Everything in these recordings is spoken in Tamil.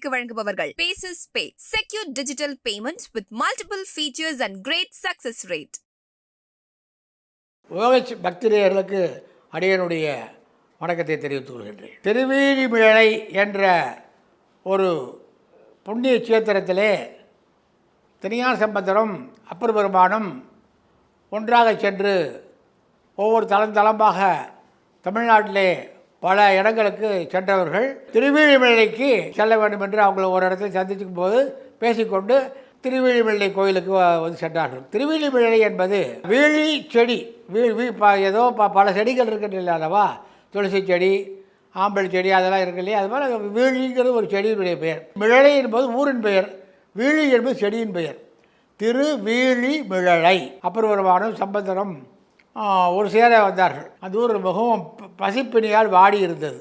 உங்களுக்கு வழங்குபவர்கள் bases pay, secure digital payments with multiple features and great success rate. OH பக்தர்களுக்கு அடியனுடைய வணக்கத்தை தெரிவித்துக் கொள்கின்றேன். திருவேலிமிழலை என்ற ஒரு புண்ணிய கஷேத்திரத்திலே திருஞான சம்பந்தரும் அப்பர் பெருமானும் ஒன்றாக சென்று ஒவ்வொரு தளமாக தமிழ்நாட்டிலே பல இடங்களுக்கு சென்றவர்கள் திருவேலிமிழைக்கு செல்ல வேண்டும் என்று அவங்கள ஒரு இடத்துல சந்திக்கும் போது பேசிக்கொண்டு திருவேலிமிழை கோயிலுக்கு வந்து சென்றார்கள். திருவேலிமிழை என்பது வீழி செடி, ஏதோ பல செடிகள் இருக்கின்றன அல்லவா, துளசி செடி, ஆம்பல் செடி அதெல்லாம் இருக்கு இல்லையா, அது மாதிரி வீழிங்கிறது ஒரு செடியினுடைய பெயர். மிழலை என்பது ஊரின் பெயர், வீழி என்பது செடியின் பெயர். திருவேலிமிழலை அப்பர் பெருமானும் சம்பந்தரும் ஒரு சேர வந்தார்கள். அந்த ஊர் மிகவும் பசிப்பினியால் வாடி இருந்தது.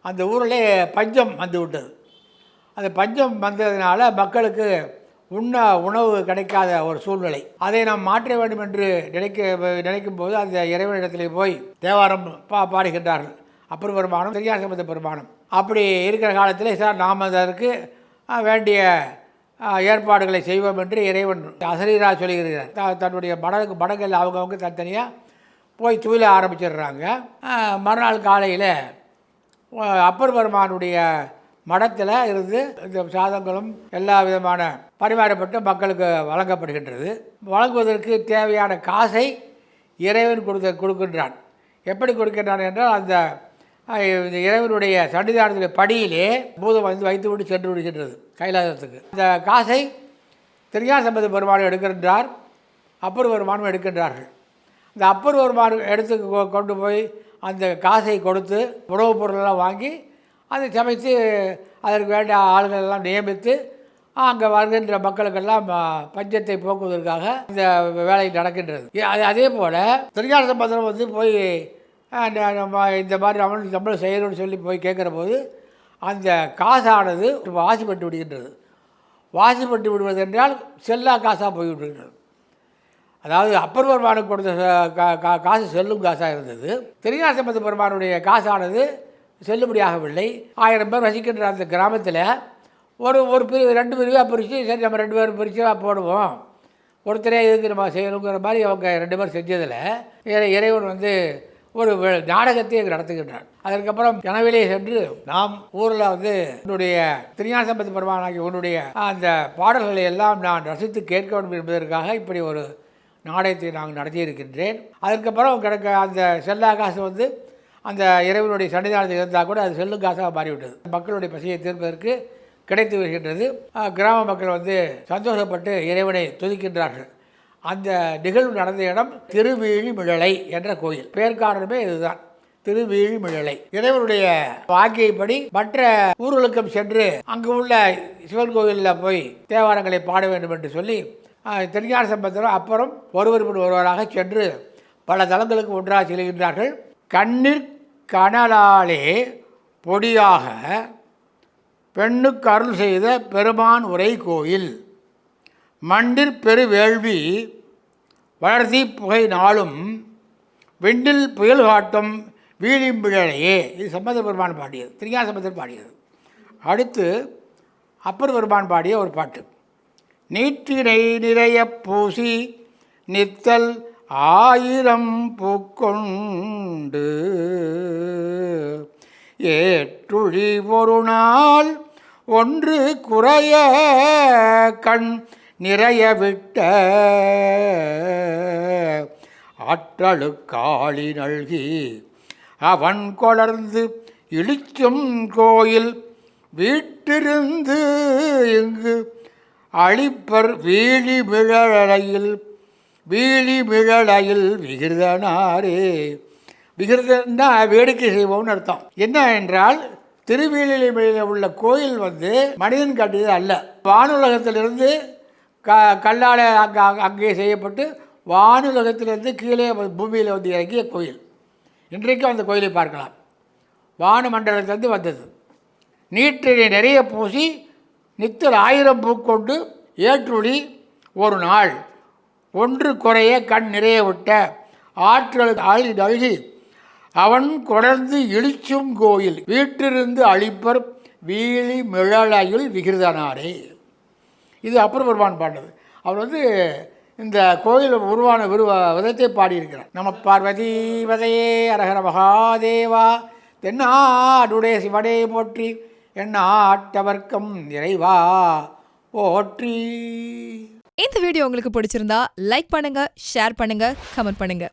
அந்த ஊரில் பஞ்சம் வந்து விட்டது. அந்த பஞ்சம் வந்ததுனால மக்களுக்கு உணவு கிடைக்காத ஒரு சூழ்நிலை. அதை நாம் மாற்ற வேண்டும் என்று நினைக்கும் போது அந்த இறைவனிடத்திலே போய் தேவாரம் பாடுகின்றார்கள் அப்பர் பெருமானும் திருஞான சம்பந்த பெருமானும். அப்படி இருக்கிற காலத்தில் சார் நாம் அதற்கு வேண்டிய ஏற்பாடுகளை செய்வோம் என்று இறைவன் அசரீரா சொல்லுகிறார். தன்னுடைய படங்கள் அவங்கவுங்க தனித்தனியாக போய் துயில ஆரம்பிச்சிடுறாங்க. மறுநாள் காலையில் அப்பர் பெருமானுடைய மடத்தில் இருந்து இந்த சாதங்களும் எல்லா விதமான பரிமாறப்பட்டு மக்களுக்கு வழங்கப்படுகின்றது. வழங்குவதற்கு தேவையான காசை இறைவன் கொடுக்கின்றான். எப்படி கொடுக்கின்றான் என்றால் அந்த இறைவனுடைய சன்னிதானத்துடைய படியிலே பூதம் வந்து வைத்து விட்டு சென்று விடுகின்றது கைலாசத்துக்கு. அந்த காசை திருஞான சம்பந்த பெருமானும் எடுக்கின்றார், அப்பர் பெருமானும் எடுக்கின்றார்கள். இந்த அப்பர் பெருமான் எடுத்து கொண்டு போய் அந்த காசை கொடுத்து உணவுப் பொருளெல்லாம் வாங்கி அதை சமைத்து அதற்கு வேண்டிய ஆளுகள் எல்லாம் நியமித்து அங்கே வருகின்ற மக்களுக்கெல்லாம் பஞ்சத்தை போக்குவதற்காக இந்த வேலை நடக்கின்றது. அதே போல் திருஞான சம்பந்தம் வந்து போய் இந்த மாதிரி நம்மளும் செய்யணும்னு சொல்லி போய் கேட்குற போது அந்த காசானது வாசிப்பட்டு விடுகின்றது. வாசிப்பட்டு விடுவது என்றால் செல்லா காசாக போய்விடுகின்றது. அதாவது அப்பர் பெருமானுக்கு கொடுத்த காசு செல்லும் காசாக இருந்தது. திருஞான சம்பந்த பெருமானுடைய காசானது செல்லுபடியாகவில்லை. 1000 பேர் வசிக்கின்ற அந்த கிராமத்தில் ஒரு பிரிவு 2 பிரிவாக பிரித்து, சரி நம்ம 2 பேரும் பிரித்து போடுவோம், ஒருத்தரே இதுக்கு நம்ம செய்யணுங்கிற மாதிரி அவங்க 2 பேர் செஞ்சதில் இறைவன் வந்து ஒரு நாடகத்தை நடத்துகின்றார். அதற்கப்புறம் கனவிலே சென்று நாம் ஊரில் வந்து உன்னுடைய திருஞான சம்பந்த பெருமானாகிய உன்னுடைய அந்த பாடல்களை எல்லாம் நான் ரசித்து கேட்க வேண்டும் என்பதற்காக இப்படி ஒரு நாடகத்தை நாங்கள் நடத்தியிருக்கின்றேன். அதற்கப்புறம் கிடைக்க அந்த செல்லா காசு வந்து அந்த இறைவனுடைய சன்னிதானத்தில் இருந்தால் கூட அது செல்லும் காசாக மாறிவிட்டது. மக்களுடைய பசியை தீர்ப்பதற்கு கிடைத்து வருகின்றது. கிராம மக்கள் வந்து சந்தோஷப்பட்டு இறைவனை துதிக்கின்றார்கள். அந்த நிகழ்வு நடந்த இடம் திருவேலிமிழலை என்ற கோயில். பெயர் காரணமே இதுதான், திருவேலிமிழலை. இறைவனுடைய வாக்கியப்படி மற்ற ஊர்களுக்கும் சென்று அங்கு உள்ள சிவன் கோயிலில் போய் தேவாரங்களை பாட வேண்டும் என்று சொல்லி திருஞான சம்பந்தரும் அப்புறம் ஒருவராக சென்று பல தலங்களுக்கு ஒன்றாக செல்கின்றார்கள். கண்ணீர் கனலாலே பொடியாக பெண்ணுக்கு அருள் செய்த பெருமான் உரை கோயில், மண்டிற் பெரு வேள்வி வளர்த்தி புகை நாளும் வெண்டில் புயல் காட்டும் வீழிம்பிழையே. இது சம்பந்த பெருமான் பாடியது, திருஞான சம்பந்தர் பாடியது. அடுத்து அப்பர் பெருமான் பாடிய ஒரு பாட்டு. நீற்றினை நிறைய பூசி நித்தல் 1000 பூக்கொண்டு ஏற்றுழி ஒரு நாள் ஒன்று குறைய கண் நிறைய விட்ட ஆற்றலுக்காளி நல்கி அவன் கொளர்ந்து இழிச்சும் கோயில் வீட்டிருந்து இங்கு அழிப்பர் வீழிமிழலையில் விகிர்தனாரே. விகிர்தன்னா வேடிக்கை செய்வோம்னு அர்த்தம். என்ன என்றால் திருவேலிமிழையில் உள்ள கோயில் வந்து மனிதன் கட்டியது அல்ல, வானுலகத்திலிருந்து கல்லால் அங்கே செய்யப்பட்டு வானுலகத்திலிருந்து கீழே பூமியில் வந்து இறங்கிய கோயில். இன்றைக்கும் அந்த கோயிலை பார்க்கலாம். வான மண்டலத்திலிருந்து வந்தது. நீற்றினை நிறைய பூசி நித்தல் 1000 பூக்கொண்டு ஏற்றுழி ஒரு நாள் ஒன்று குறைய கண் நிறைய விட்ட ஆற்றலுக்கு ஆளி நல்கி அவன் கொடர்ந்து இழிச்சும் கோயில் வீட்டிலிருந்து அழிப்பர் வீழி மிழலையுள் விகிருதனாரே. இது அப்பர் பெருமான் பாடினது. அவர் வந்து இந்த கோயில் உருவான விதத்தை பாடியிருக்கிறார். நம பார்வதி வதையே அரஹர மகாதேவா தென்னாடுடைய சிவனே போற்றி எண்ணாட்டவர்க்கம் இறைவா போற்றி. இந்த வீடியோ உங்களுக்கு பிடிச்சிருந்தா லைக் பண்ணுங்க, ஷேர் பண்ணுங்க, கமெண்ட் பண்ணுங்க.